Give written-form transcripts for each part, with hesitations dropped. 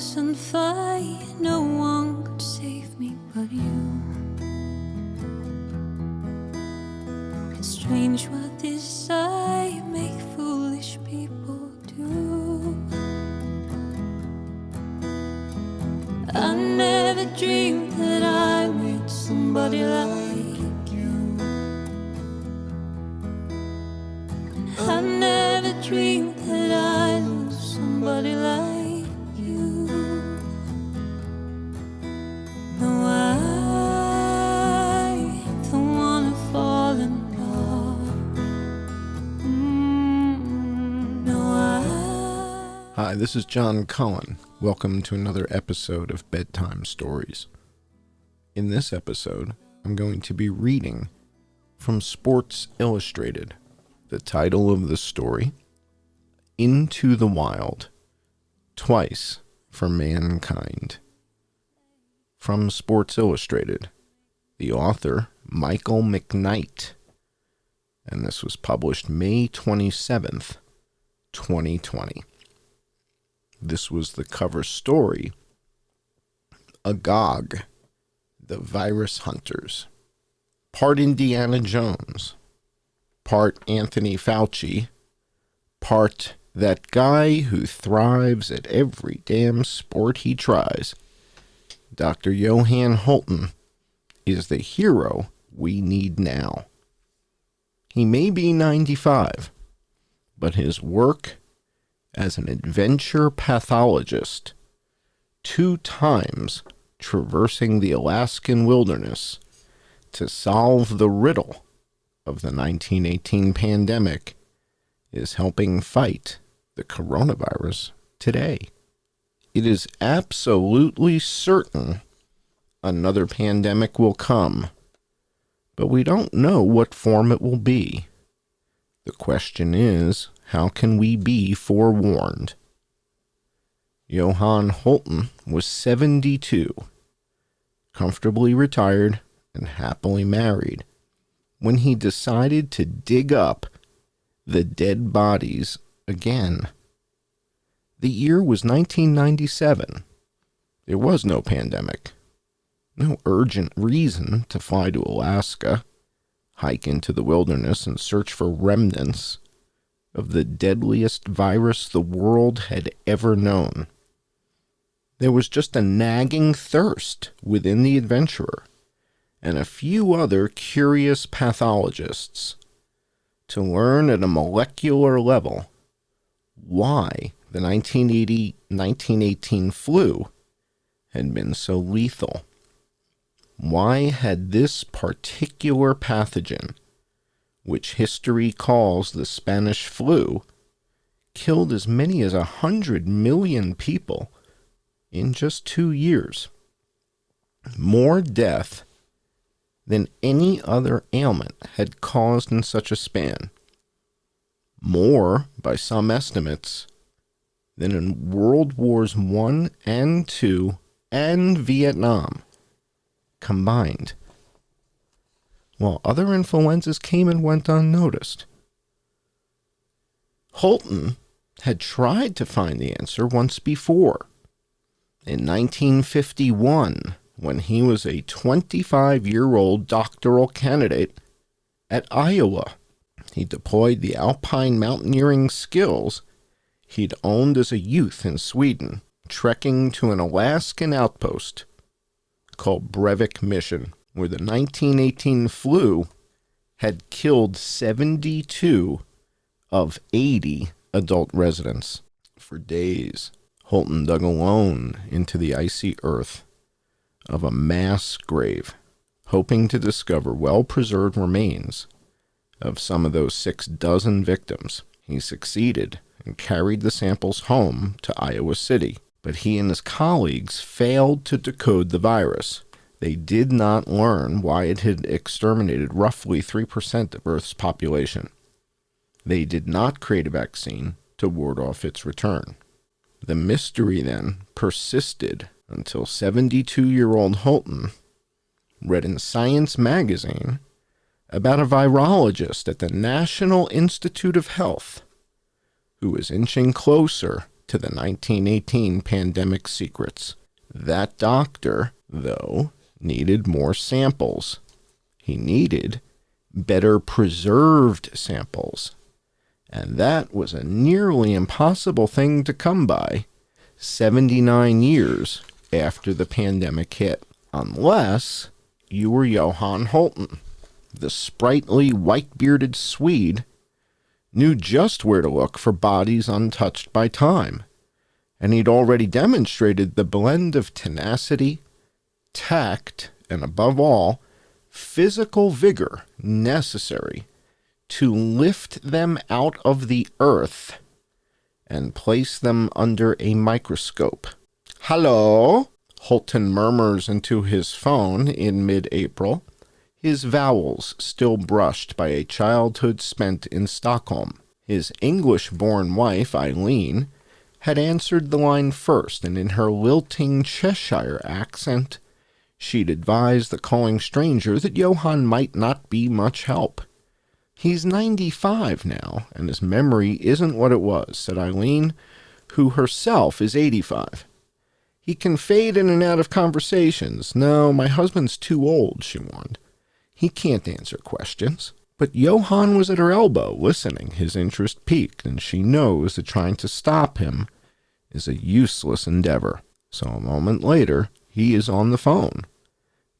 loose and fly. No one could save me but you. It's strange what this I make foolish people do. I never dreamed that I met somebody like you. I never dreamed that I'd lose somebody like you. No, I don't wanna fall in love. No, Hi, this is John Cullen. Welcome to another episode of Bedtime Stories. In this episode, I'm going to be reading from Sports Illustrated. The title of the story, Into the Wild, Twice for Mankind. From Sports Illustrated, the author, Michael McKnight, and this was published May 27th, 2020. This was the cover story, Agog, the Virus Hunters. Part Indiana Jones, part Anthony Fauci, part that guy who thrives at every damn sport he tries. Dr. Johann Holton is the hero we need now. He may be 95, but his work as an adventure pathologist, 2 times traversing the Alaskan wilderness to solve the riddle of the 1918 pandemic, is helping fight the coronavirus today. It is absolutely certain another pandemic will come, but we don't know what form it will be. The question is, how can we be forewarned? Johann Holton was 72, comfortably retired and happily married, when he decided to dig up the dead bodies again. The year was 1997. There was no pandemic, no urgent reason to fly to Alaska, hike into the wilderness, and search for remnants of the deadliest virus the world had ever known. There was just a nagging thirst within the adventurer and a few other curious pathologists to learn at a molecular level why the 1918 flu had been so lethal. Why had this particular pathogen, which history calls the Spanish flu, killed as many as 100 million people in just 2 years? More death than any other ailment had caused in such a span. More, by some estimates, than in World Wars I and II and Vietnam combined, while other influenzas came and went unnoticed. Holton had tried to find the answer once before. In 1951, when he was a 25-year-old doctoral candidate at Iowa, he deployed the alpine mountaineering skills he'd owned as a youth in Sweden, trekking to an Alaskan outpost called Breivik Mission, where the 1918 flu had killed 72 of 80 adult residents. For days, Holton dug alone into the icy earth of a mass grave, hoping to discover well-preserved remains of some of those 6 dozen victims. He succeeded and carried the samples home to Iowa City, but he and his colleagues failed to decode the virus. They did not learn why it had exterminated roughly 3% of Earth's population. They did not create a vaccine to ward off its return. The mystery then persisted until 72-year-old Holton read in Science magazine about a virologist at the National Institute of Health who was inching closer to the 1918 pandemic secrets. That doctor, though, needed more samples. He needed better preserved samples. And that was a nearly impossible thing to come by 79 years after the pandemic hit. Unless you were Johann Holton. The sprightly, white-bearded Swede knew just where to look for bodies untouched by time. And he'd already demonstrated the blend of tenacity, tact, and above all, physical vigor necessary to lift them out of the earth and place them under a microscope. "Hello?" Holton murmurs into his phone in mid-April, his vowels still brushed by a childhood spent in Stockholm. His English-born wife, Eileen, had answered the line first, and in her lilting Cheshire accent, she'd advised the calling stranger that Johann might not be much help. "He's 95 now, and his memory isn't what it was," said Eileen, who herself is 85. "He can fade in and out of conversations. No, my husband's too old," she warned. "He can't answer questions." But Johann was at her elbow, listening, his interest piqued, and she knows that trying to stop him is a useless endeavor. So a moment later, he is on the phone.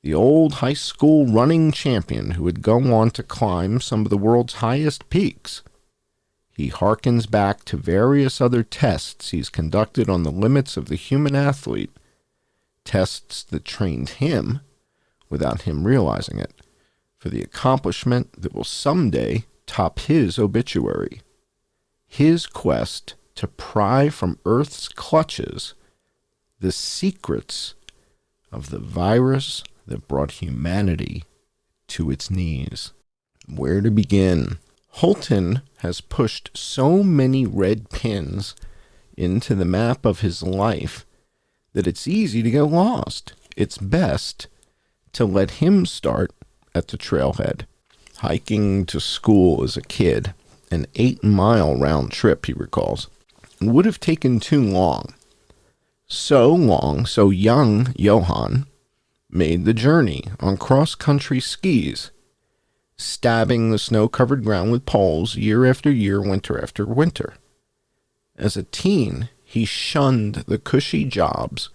The old high school running champion who would go on to climb some of the world's highest peaks. He harkens back to various other tests he's conducted on the limits of the human athlete, tests that trained him, without him realizing it, for the accomplishment that will someday top his obituary. His quest to pry from Earth's clutches the secrets of the virus that brought humanity to its knees. Where to begin? Holton has pushed so many red pins into the map of his life that it's easy to get lost. It's best to let him start at the trailhead. Hiking to school as a kid, an 8-mile round trip, he recalls, would have taken too long. So young Johann made the journey on cross-country skis, stabbing the snow-covered ground with poles year after year, winter after winter. As a teen, he shunned the cushy jobs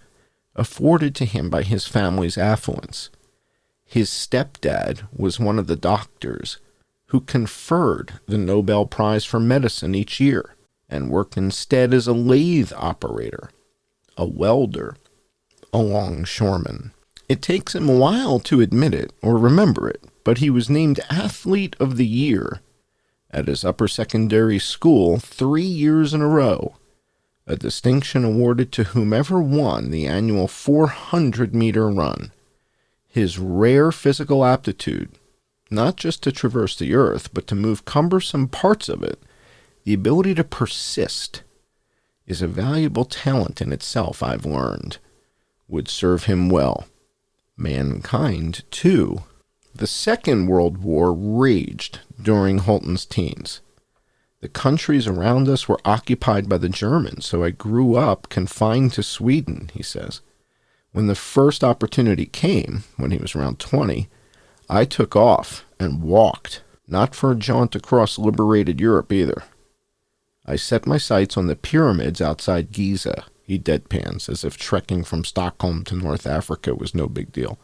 afforded to him by his family's affluence. His stepdad was one of the doctors who conferred the Nobel Prize for Medicine each year and worked instead as a lathe operator, a welder, a longshoreman. It takes him a while to admit it or remember it, but he was named Athlete of the Year at his upper secondary school 3 years in a row, a distinction awarded to whomever won the annual 400-meter run. His rare physical aptitude, not just to traverse the earth, but to move cumbersome parts of it, the ability to persist, is a valuable talent in itself, I've learned, would serve him well. Mankind, too. The Second World War raged during Holton's teens. The countries around us were occupied by the Germans, so I grew up confined to Sweden, he says. When the first opportunity came, when he was around 20, I took off and walked, not for a jaunt across liberated Europe either. I set my sights on the pyramids outside Giza, he deadpans, as if trekking from Stockholm to North Africa was no big deal.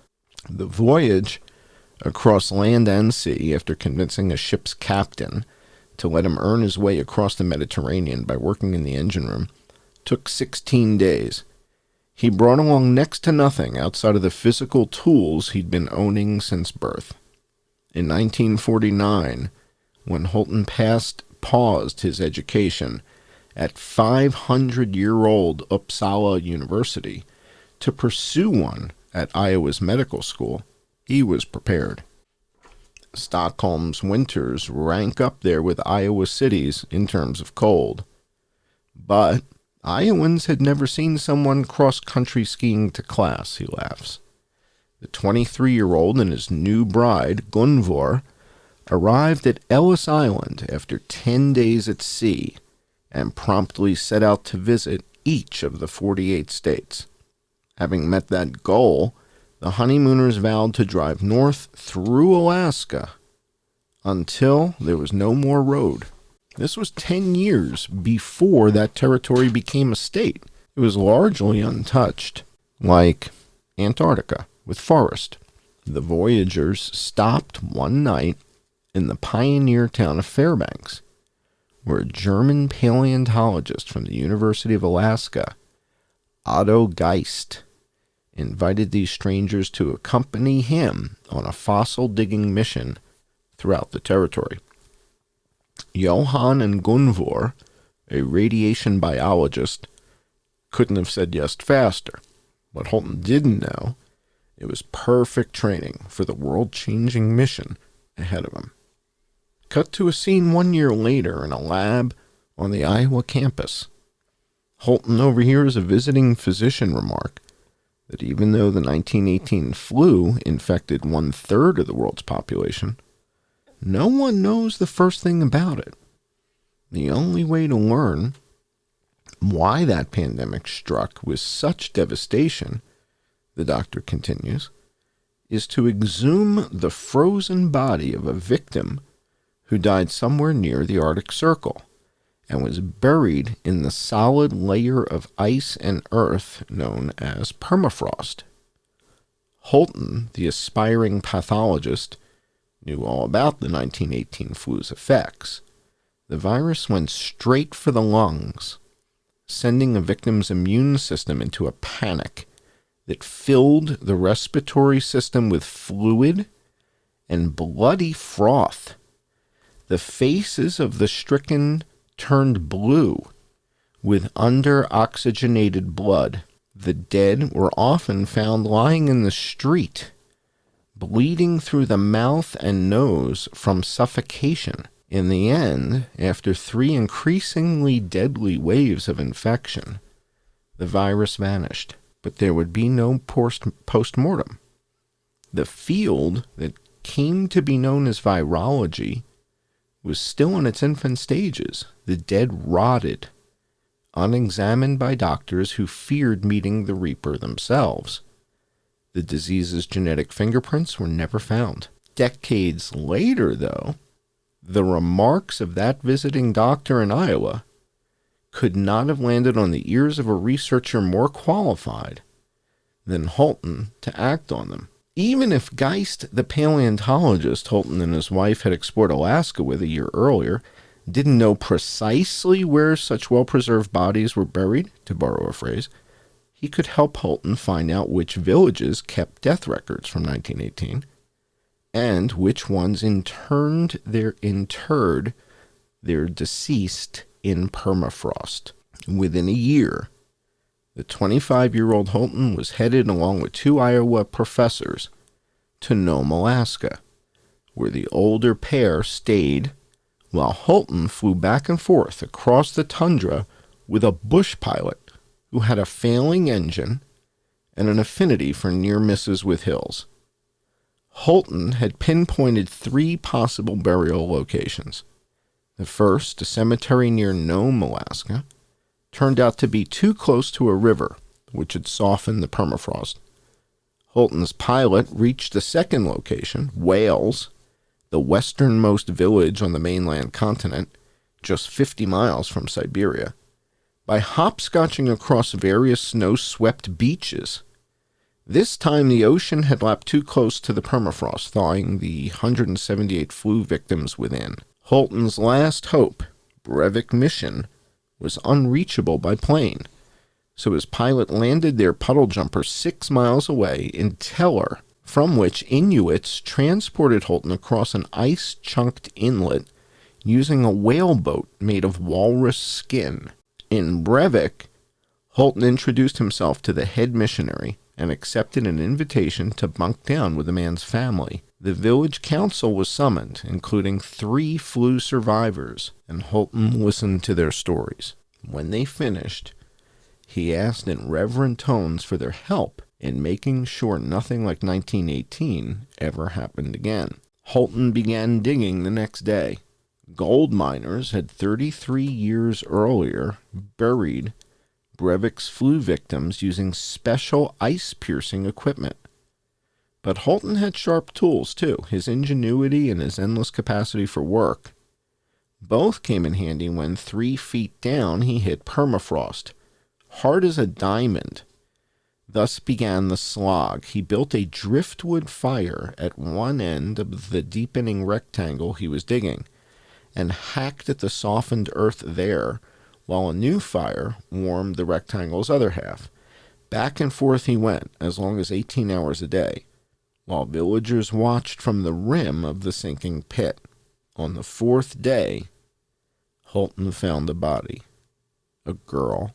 The voyage across land and sea, after convincing a ship's captain to let him earn his way across the Mediterranean by working in the engine room, took 16 days. He brought along next to nothing outside of the physical tools he'd been owning since birth. In 1949, when Holton paused his education at 500-year-old Uppsala University to pursue one at Iowa's medical school, he was prepared. Stockholm's winters rank up there with Iowa cities in terms of cold. But Iowans had never seen someone cross-country skiing to class, he laughs. The 23-year-old and his new bride, Gunvor, arrived at Ellis Island after 10 days at sea and promptly set out to visit each of the 48 states. Having met that goal, the honeymooners vowed to drive north through Alaska until there was no more road. This was 10 years before that territory became a state. It was largely untouched, like Antarctica with forest. The voyagers stopped one night in the pioneer town of Fairbanks, where a German paleontologist from the University of Alaska, Otto Geist, invited these strangers to accompany him on a fossil digging mission throughout the territory. Johann and Gunvor, a radiation biologist, couldn't have said yes faster. What Holton didn't know, it was perfect training for the world-changing mission ahead of him. Cut to a scene 1 year later in a lab on the Iowa campus. Holton overhears a visiting physician remark that even though the 1918 flu infected 1/3 of the world's population, no one knows the first thing about it. The only way to learn why that pandemic struck with such devastation, the doctor continues, is to exhume the frozen body of a victim who died somewhere near the Arctic Circle and was buried in the solid layer of ice and earth known as permafrost. Holton, the aspiring pathologist, knew all about the 1918 flu's effects. The virus went straight for the lungs, sending a victim's immune system into a panic that filled the respiratory system with fluid and bloody froth. The faces of the stricken turned blue with under-oxygenated blood. The dead were often found lying in the street, bleeding through the mouth and nose from suffocation. In the end, after 3 increasingly deadly waves of infection, the virus vanished, but there would be no post-mortem. The field that came to be known as virology was still in its infant stages. The dead rotted, unexamined by doctors who feared meeting the reaper themselves. The disease's genetic fingerprints were never found. Decades later, though, the remarks of that visiting doctor in Iowa could not have landed on the ears of a researcher more qualified than Holton to act on them. Even if Geist, the paleontologist Holton and his wife had explored Alaska with a year earlier, didn't know precisely where such well-preserved bodies were buried, to borrow a phrase, he could help Holton find out which villages kept death records from 1918 and which ones interred their deceased in permafrost. Within a year, the 25-year-old Holton was headed along with 2 Iowa professors to Nome, Alaska, where the older pair stayed while Holton flew back and forth across the tundra with a bush pilot who had a failing engine and an affinity for near misses with hills. Holton had pinpointed 3 possible burial locations. The first, a cemetery near Nome, Alaska, turned out to be too close to a river, which had softened the permafrost. Holton's pilot reached the second location, Wales, the westernmost village on the mainland continent, just 50 miles from Siberia, by hopscotching across various snow-swept beaches. This time the ocean had lapped too close to the permafrost, thawing the 178 flu victims within. Holton's last hope, Breivik mission, was unreachable by plane, so his pilot landed their puddle jumper 6 miles away in Teller, from which Inuits transported Holton across an ice-chunked inlet using a whaleboat made of walrus skin. In Breivik, Holton introduced himself to the head missionary and accepted an invitation to bunk down with the man's family. The village council was summoned, including 3 flu survivors, and Holton listened to their stories. When they finished, he asked in reverent tones for their help in making sure nothing like 1918 ever happened again. Holton began digging the next day, Gold miners had 33 years earlier buried Breivik's flu victims using special ice-piercing equipment. But Holton had sharp tools, too. His ingenuity and his endless capacity for work both came in handy when 3 feet down he hit permafrost, hard as a diamond. Thus began the slog. He built a driftwood fire at one end of the deepening rectangle he was digging, and hacked at the softened earth there, while a new fire warmed the rectangle's other half. Back and forth he went, as long as 18 hours a day, while villagers watched from the rim of the sinking pit. On the 4th day, Holton found a body, a girl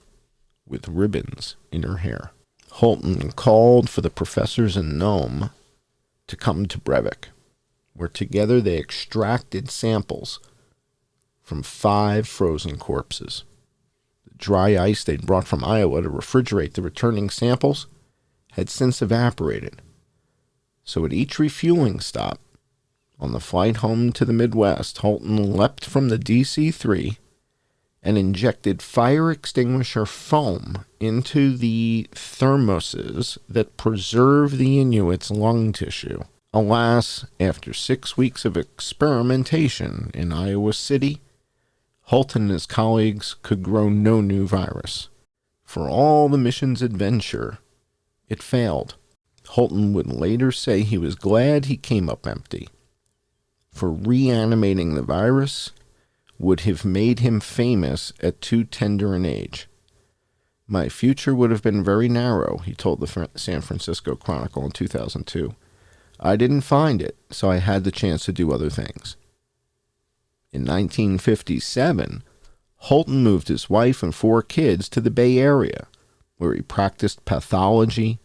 with ribbons in her hair. Holton called for the professors in Nome to come to Breivik, where together they extracted samples from 5 frozen corpses. The dry ice they'd brought from Iowa to refrigerate the returning samples had since evaporated. So at each refueling stop, on the flight home to the Midwest, Holton leapt from the DC-3 and injected fire extinguisher foam into the thermoses that preserve the Inuits' lung tissue. Alas, after 6 weeks of experimentation in Iowa City, Holton and his colleagues could grow no new virus. For all the mission's adventure, it failed. Holton would later say he was glad he came up empty, for reanimating the virus would have made him famous at too tender an age. My future would have been very narrow, he told the San Francisco Chronicle in 2002. I didn't find it, so I had the chance to do other things. In 1957, Holton moved his wife and 4 kids to the Bay Area, where he practiced pathology,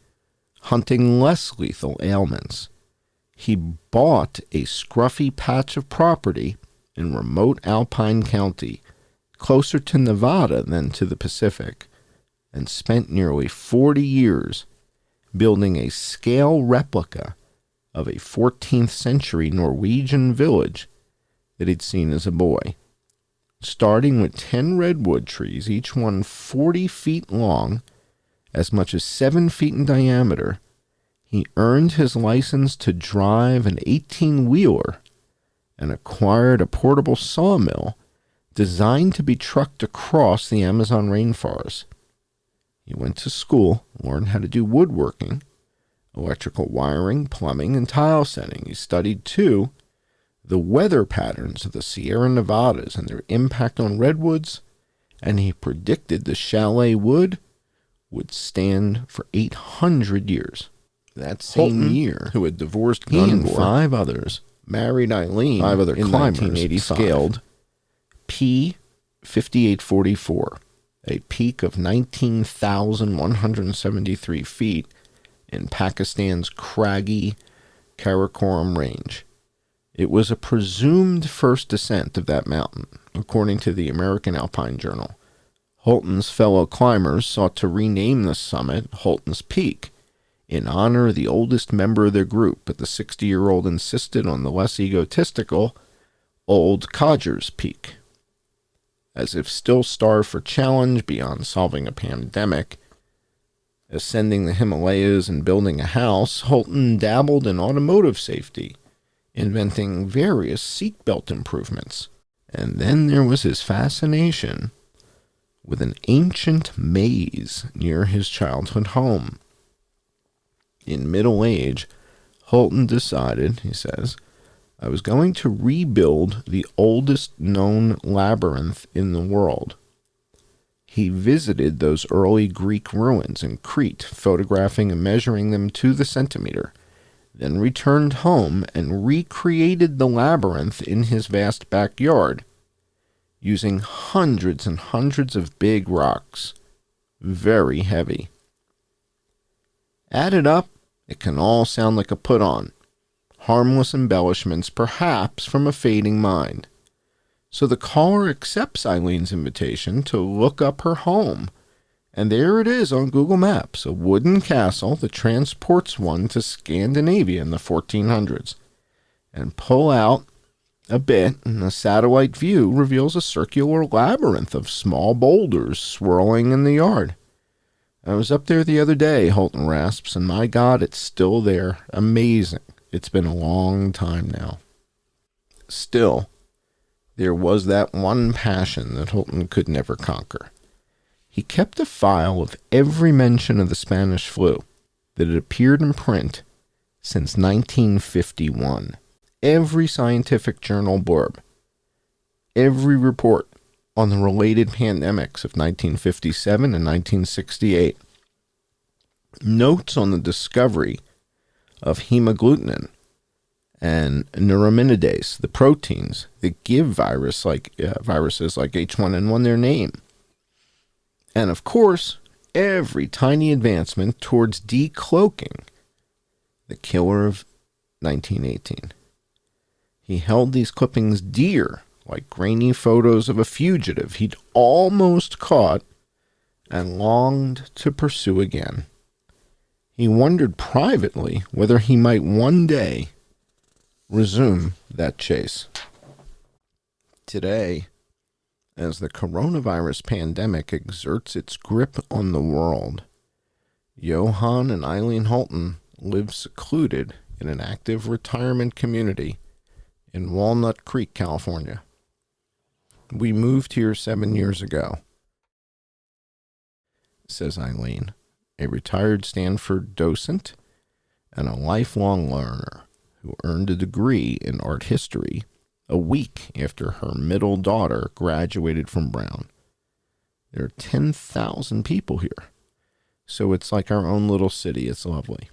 hunting less lethal ailments. He bought a scruffy patch of property in remote Alpine County, closer to Nevada than to the Pacific, and spent nearly 40 years building a scale replica of a 14th century Norwegian village that he'd seen as a boy. Starting with 10 redwood trees, each one 40 feet long, as much as 7 feet in diameter, he earned his license to drive an 18-wheeler and acquired a portable sawmill designed to be trucked across the Amazon rainforest. He went to school, learned how to do woodworking, electrical wiring, plumbing, and tile setting. He studied, too, the weather patterns of the Sierra Nevadas and their impact on redwoods, and he predicted the chalet wood would stand for 800 years. That same Holton, year, who had divorced he and Gunvor, 5 others married Eileen 5 other in climbers 1985. scaled P5844, a peak of 19,173 feet in Pakistan's craggy Karakoram Range. It was a presumed first ascent of that mountain, according to the American Alpine Journal. Holton's fellow climbers sought to rename the summit Holton's Peak, in honor of the oldest member of their group, but the 60-year-old insisted on the less egotistical Old Codger's Peak. As if still starved for challenge beyond solving a pandemic, ascending the Himalayas and building a house, Holton dabbled in automotive safety, inventing various seatbelt improvements. And then there was his fascination with an ancient maze near his childhood home. In middle age, Holton decided, he says, I was going to rebuild the oldest known labyrinth in the world. He visited those early Greek ruins in Crete, photographing and measuring them to the centimeter, then returned home and recreated the labyrinth in his vast backyard, using hundreds and hundreds of big rocks, very heavy. Added up, it can all sound like a put-on, harmless embellishments perhaps from a fading mind. So the caller accepts Eileen's invitation to look up her home, and there it is on Google Maps, a wooden castle that transports one to Scandinavia in the 1400s, and pull out a bit, and a satellite view reveals a circular labyrinth of small boulders swirling in the yard. I was up there the other day, Holton rasps, and my God, it's still there. Amazing. It's been a long time now. Still, there was that one passion that Holton could never conquer. He kept a file of every mention of the Spanish flu that had appeared in print since 1951. Every scientific journal blurb, every report on the related pandemics of 1957 and 1968, notes on the discovery of hemagglutinin and neuraminidase, the proteins that give viruses like H1N1 their name. And of course, every tiny advancement towards decloaking the killer of 1918. He held these clippings dear, like grainy photos of a fugitive he'd almost caught and longed to pursue again. He wondered privately whether he might one day resume that chase. Today, as the coronavirus pandemic exerts its grip on the world, Johann and Eileen Holton live secluded in an active retirement community in Walnut Creek, California. We moved here 7 years ago, says Eileen, a retired Stanford docent and a lifelong learner who earned a degree in art history a week after her middle daughter graduated from Brown. There are 10,000 people here, so it's like our own little city. It's lovely.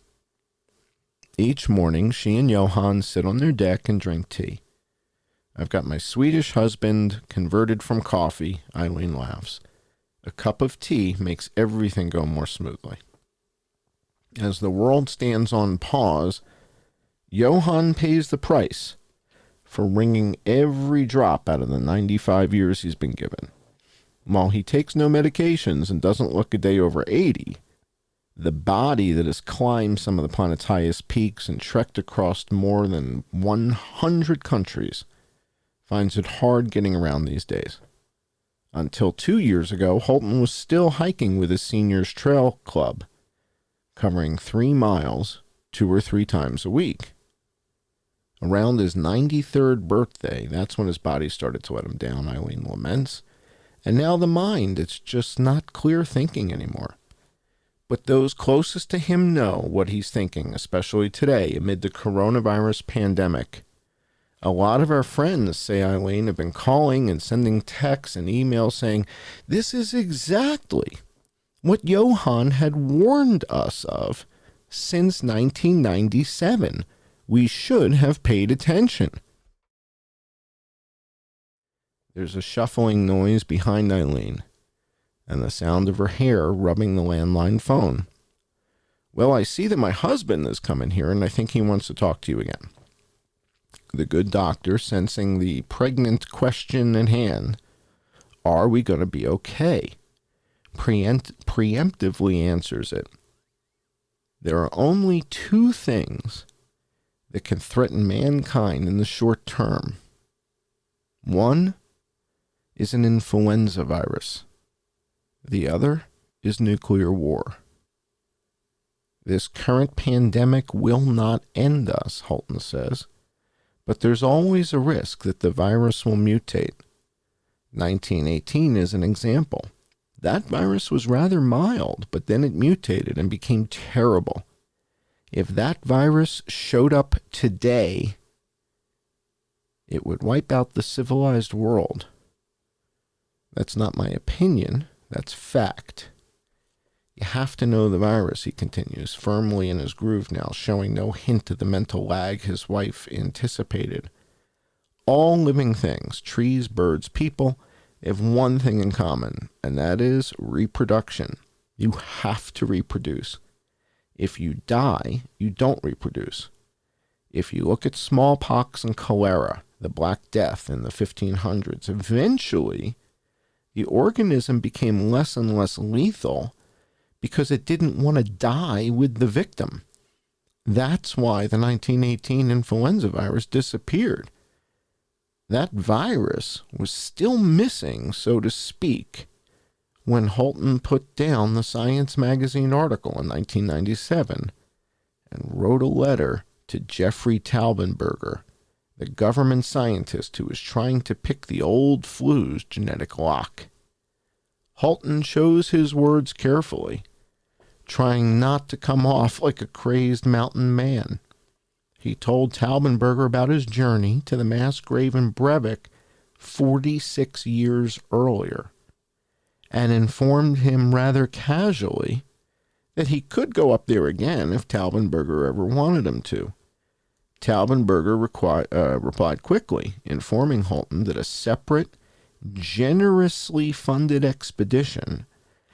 Each morning, she and Johann sit on their deck and drink tea. I've got my Swedish husband converted from coffee, Eileen laughs. A cup of tea makes everything go more smoothly. As the world stands on pause, Johann pays the price for wringing every drop out of the 95 years he's been given. While he takes no medications and doesn't look a day over 80, the body that has climbed some of the planet's highest peaks and trekked across more than 100 countries finds it hard getting around these days. Until 2 years ago, Holton was still hiking with his seniors trail club, covering 3 miles 2 or 3 times a week. Around his 93rd birthday, that's when his body started to let him down, Eileen laments. And now the mind, it's just not clear thinking anymore. But those closest to him know what he's thinking, especially today amid the coronavirus pandemic. A lot of our friends, say Eileen, have been calling and sending texts and emails saying, this is exactly what Johann had warned us of since 1997. We should have paid attention. There's a shuffling noise behind Eileen and the sound of her hair rubbing the landline phone. Well, I see that my husband is coming here and I think he wants to talk to you again. The good doctor, sensing the pregnant question in hand, are we going to be okay? Preemptively answers it. There are only 2 things that can threaten mankind in the short term. One is an influenza virus. The other is nuclear war. This current pandemic will not end us, Holton says, but there's always a risk that the virus will mutate. 1918 is an example. That virus was rather mild, but then it mutated and became terrible. If that virus showed up today, it would wipe out the civilized world. That's not my opinion, that's fact. You have to know the virus, he continues, firmly in his groove now, showing no hint of the mental lag his wife anticipated. All living things, trees, birds, people, have one thing in common, and that is reproduction. You have to reproduce. If you die, you don't reproduce. If you look at smallpox and cholera, the Black Death in the 1500s, eventually the organism became less and less lethal because it didn't want to die with the victim. That's why the 1918 influenza virus disappeared. That virus was still missing, so to speak, when Holton put down the Science magazine article in 1997 and wrote a letter to Jeffrey Taubenberger, the government scientist who was trying to pick the old flu's genetic lock. Holton chose his words carefully, trying not to come off like a crazed mountain man. He told Taubenberger about his journey to the mass grave in Brevik 46 years earlier, and informed him rather casually that he could go up there again if Taubenberger ever wanted him to. Taubenberger replied quickly, informing Holton that a separate, generously funded expedition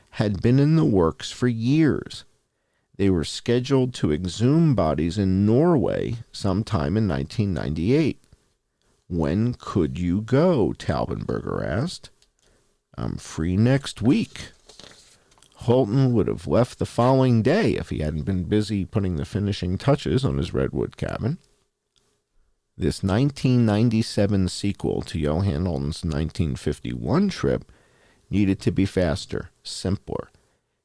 had been in the works for years. They were scheduled to exhume bodies in Norway sometime in 1998. When could you go? Taubenberger asked. I'm free next week. Holton would have left the following day if he hadn't been busy putting the finishing touches on his redwood cabin. This 1997 sequel to Johann Holton's 1951 trip needed to be faster, simpler.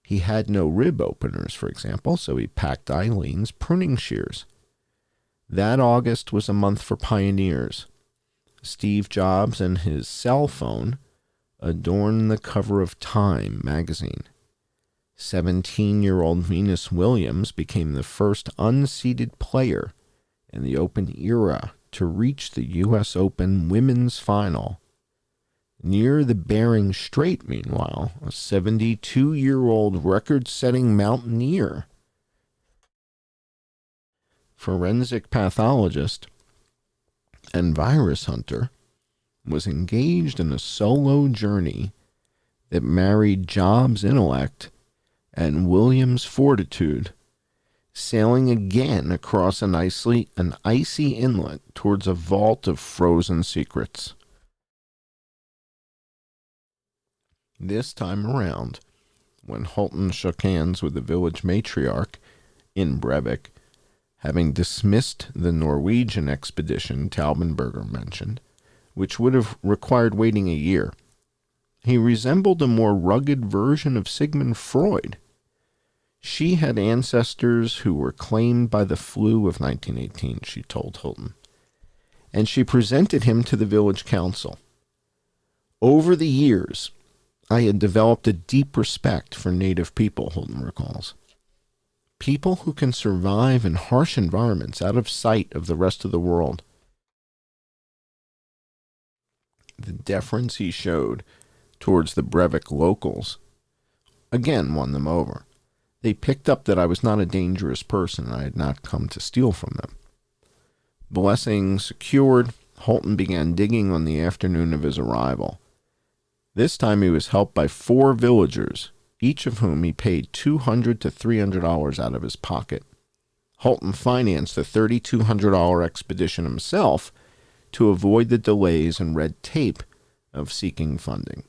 He had no rib openers, for example, so he packed Eileen's pruning shears. That August was a month for pioneers. Steve Jobs and his cell phone adorned the cover of Time magazine. 17-year-old Venus Williams became the first unseeded player in the Open era to reach the U.S. Open women's final. Near the Bering Strait, meanwhile, a 72-year-old record-setting mountaineer, forensic pathologist, and virus hunter was engaged in a solo journey that married Jobs' intellect and Williams' fortitude, sailing again across an icy inlet towards a vault of frozen secrets. This time around, when Holton shook hands with the village matriarch in Brevik, having dismissed the Norwegian expedition Taubenberger mentioned, which would have required waiting a year, he resembled a more rugged version of Sigmund Freud. She had ancestors who were claimed by the flu of 1918, she told Holton, and she presented him to the village council. Over the years, I had developed a deep respect for native people, Holton recalls. People who can survive in harsh environments out of sight of the rest of the world. The deference he showed towards the Brevik locals again won them over. They picked up that I was not a dangerous person and I had not come to steal from them. Blessing secured, Holton began digging on the afternoon of his arrival. This time he was helped by 4 villagers, each of whom he paid $200 to $300 out of his pocket. Holton financed the $3,200 expedition himself to avoid the delays and red tape of seeking funding.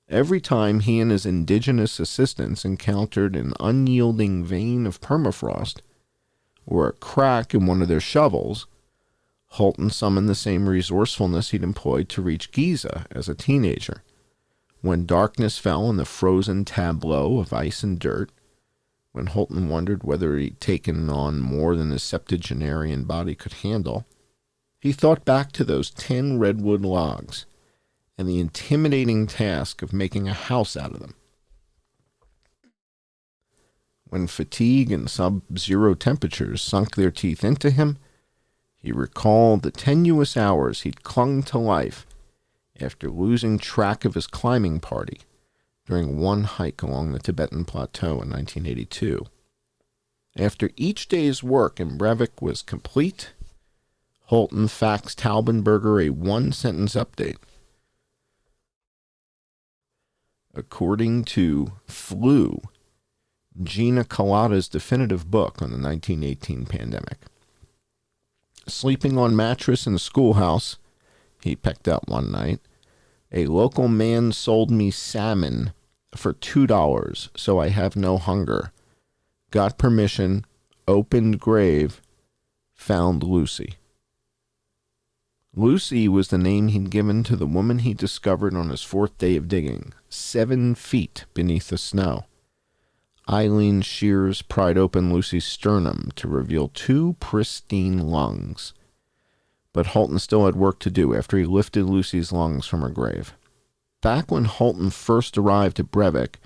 Every time he and his indigenous assistants encountered an unyielding vein of permafrost or a crack in one of their shovels, Holton summoned the same resourcefulness he'd employed to reach Giza as a teenager. When darkness fell on the frozen tableau of ice and dirt, when Holton wondered whether he'd taken on more than his septuagenarian body could handle, he thought back to those 10 redwood logs and the intimidating task of making a house out of them. When fatigue and sub-zero temperatures sunk their teeth into him, he recalled the tenuous hours he'd clung to life after losing track of his climbing party during one hike along the Tibetan Plateau in 1982. After each day's work in Brevik was complete, Holton faxed Taubenberger a 1-sentence update. According to Flu, Gina Colada's definitive book on the 1918 pandemic, sleeping on mattress in the schoolhouse he picked up one night, a local man sold me salmon for $2, so I have no hunger. Got permission, opened grave, found Lucy. Lucy was the name he'd given to the woman he discovered on his fourth day of digging, 7 feet beneath the snow. Eileen Shears pried open Lucy's sternum to reveal 2 pristine lungs. But Holton still had work to do after he lifted Lucy's lungs from her grave. Back when Holton first arrived at Brevik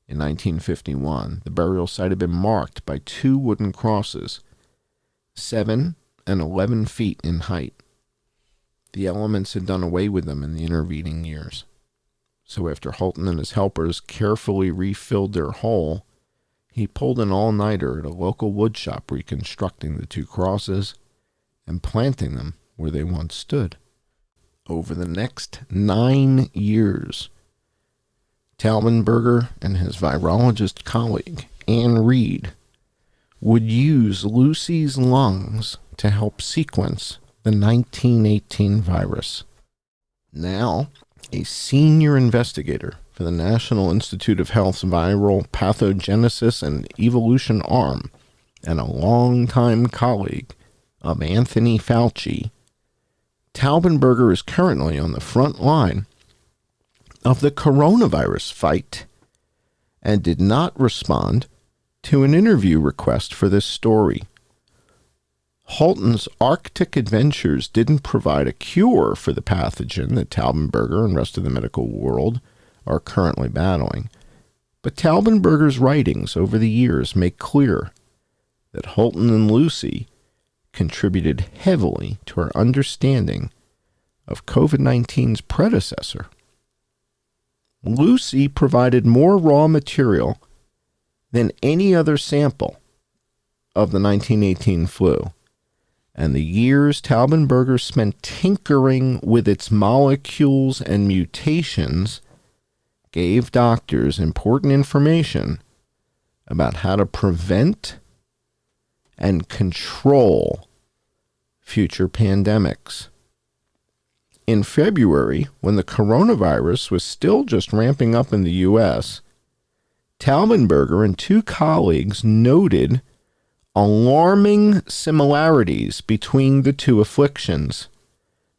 in 1951, the burial site had been marked by 2 wooden crosses, 7 and 11 feet in height. The elements had done away with them in the intervening years. So after Holton and his helpers carefully refilled their hole, he pulled an all-nighter at a local woodshop reconstructing the 2 crosses and planting them where they once stood. Over the next 9 years, Taubenberger and his virologist colleague, Anne Reed, would use Lucy's lungs to help sequence the 1918 virus. Now, a senior investigator for the National Institute of Health's Viral Pathogenesis and Evolution Arm, and a longtime colleague of Anthony Fauci, Taubenberger is currently on the front line of the coronavirus fight and did not respond to an interview request for this story. Holton's Arctic adventures didn't provide a cure for the pathogen that Taubenberger and rest of the medical world are currently battling, but Taubenberger's writings over the years make clear that Holton and Lucy contributed heavily to our understanding of COVID-19's predecessor. Lucy provided more raw material than any other sample of the 1918 flu, and the years Taubenberger spent tinkering with its molecules and mutations gave doctors important information about how to prevent and control future pandemics. In February, when the coronavirus was still just ramping up in the U.S., Taubenberger and 2 colleagues noted alarming similarities between the 2 afflictions.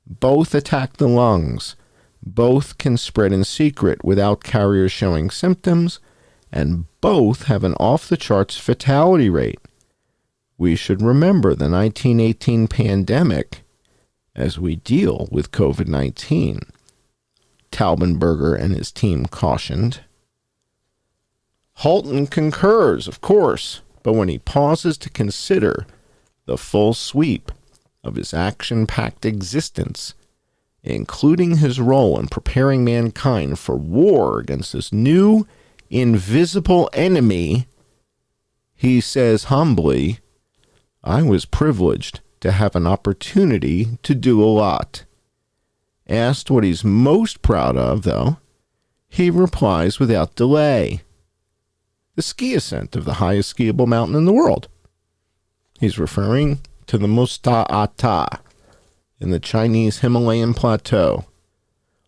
Both attack the lungs, both can spread in secret without carriers showing symptoms, and both have an off-the-charts fatality rate. We should remember the 1918 pandemic as we deal with COVID-19, Taubenberger and his team cautioned. Holton concurs, of course, but when he pauses to consider the full sweep of his action-packed existence, including his role in preparing mankind for war against this new, invisible enemy, he says humbly, I was privileged to have an opportunity to do a lot. Asked what he's most proud of, though, he replies without delay. The ski ascent of the highest skiable mountain in the world. He's referring to the Musta Ata in the Chinese Himalayan plateau,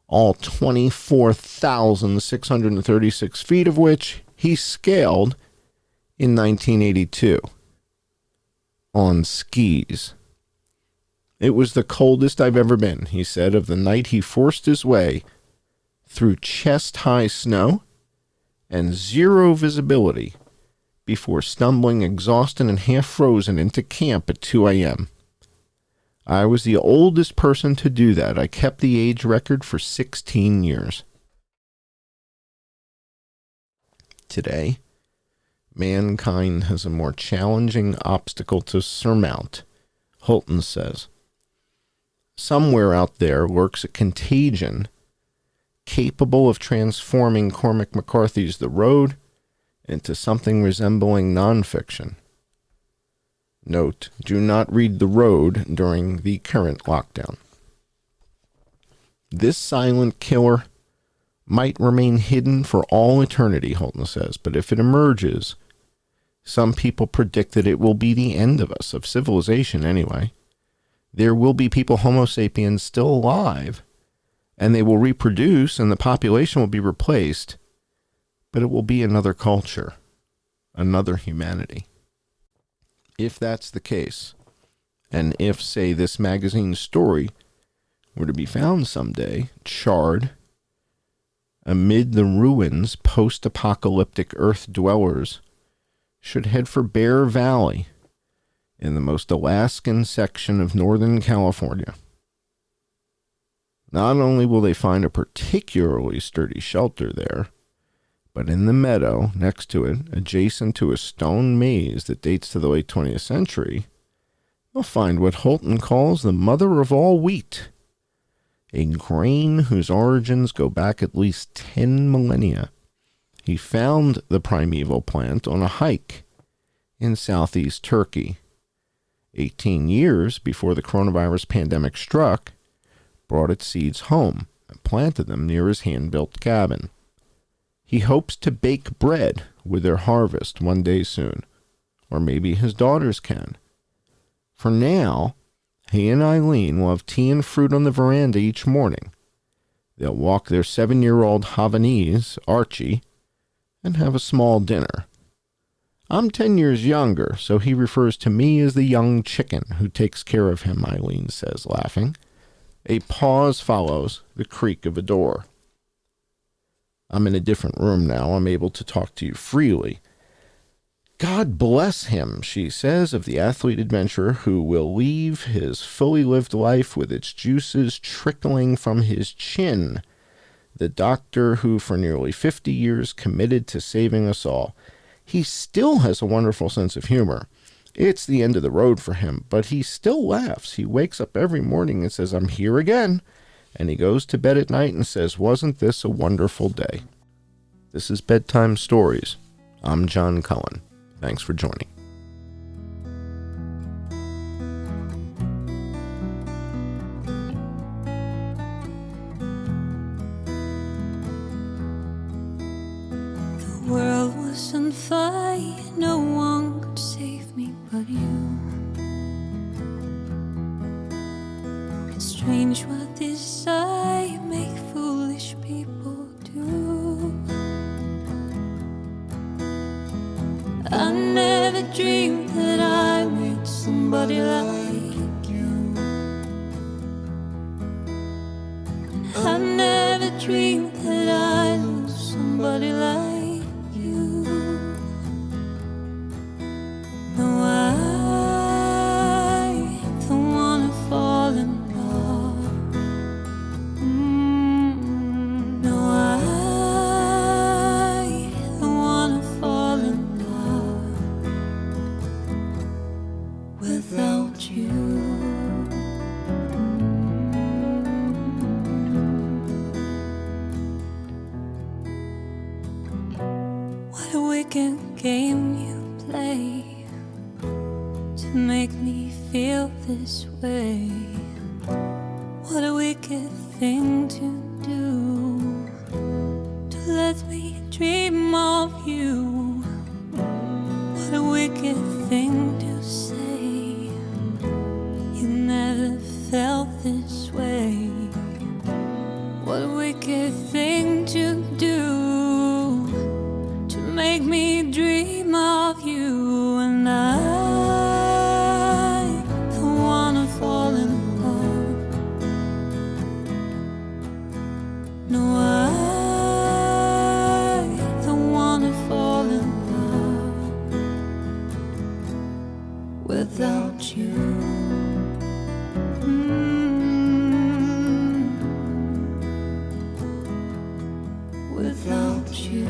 all 24,636 feet of which he scaled in 1982 on skis. It was the coldest I've ever been, he said, of the night he forced his way through chest-high snow and 0 visibility before stumbling exhausted and half-frozen into camp at 2 a.m. I was the oldest person to do that. I kept the age record for 16 years. Today, mankind has a more challenging obstacle to surmount, Holton says. Somewhere out there lurks a contagion capable of transforming Cormac McCarthy's The Road into something resembling nonfiction. Note, do not read The Road during the current lockdown. This silent killer might remain hidden for all eternity, Holton says, but if it emerges, some people predict that it will be the end of us, of civilization anyway. There will be people, Homo sapiens, still alive, and they will reproduce, and the population will be replaced, but it will be another culture, another humanity. If that's the case, and if, say, this magazine's story were to be found someday, charred, amid the ruins, post-apocalyptic Earth dwellers should head for Bear Valley in the most Alaskan section of Northern California. Not only will they find a particularly sturdy shelter there, but in the meadow next to it, adjacent to a stone maze that dates to the late 20th century, they'll find what Holton calls the mother of all wheat, a grain whose origins go back at least 10 millennia. He found the primeval plant on a hike in southeast Turkey. 18 years before the coronavirus pandemic struck, brought its seeds home and planted them near his hand-built cabin. He hopes to bake bread with their harvest one day soon, or maybe his daughters can. For now, he and Eileen will have tea and fruit on the veranda each morning. They'll walk their 7-year-old Havanese, Archie, and have a small dinner. I'm 10 years younger, so he refers to me as the young chicken who takes care of him, Eileen says, laughing. A pause follows the creak of a door. I'm in a different room now. I'm able to talk to you freely. God bless him, she says, of the athlete adventurer who will leave his fully lived life with its juices trickling from his chin. The doctor who for nearly 50 years committed to saving us all. He still has a wonderful sense of humor. It's the end of the road for him, but he still laughs. He wakes up every morning and says, I'm here again. And he goes to bed at night and says, wasn't this a wonderful day? This is Bedtime Stories. I'm John Cullen. Thanks for joining. The world was on fire, no one could save me but you. It's strange what desire make foolish people do. I never dreamed that I met somebody like you. I never dreamed that I lose somebody like you. No, I don't wanna fall in love. No, I don't wanna fall in love without you. What a wicked game you play to make me feel this way. What a wicked thing to do, to let me dream of you. What a wicked thing to say. You never felt this way. What a wicked thing to do, to make me dream of you. And I don't wanna fall in love. No, I don't wanna fall in love without you. Without you.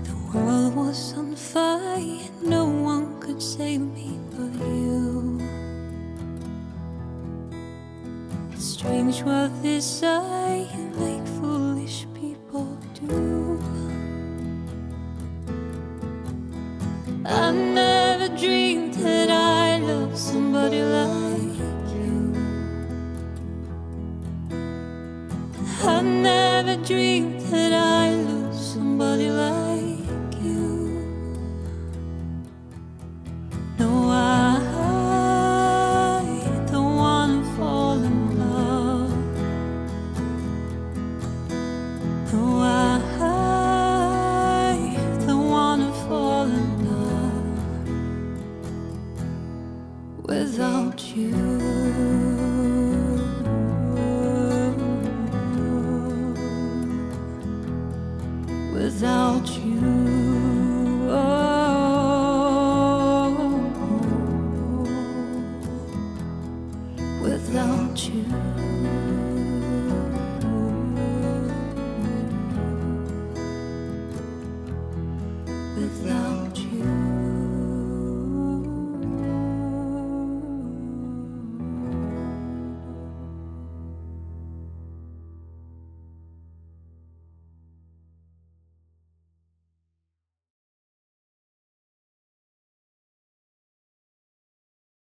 The world was on fire, no one could save me but you. It's strange what desire make foolish people do. I never dreamed that I loved somebody like you. I never dreamed that I loved somebody like you. No, I don't wanna fall in love. without you.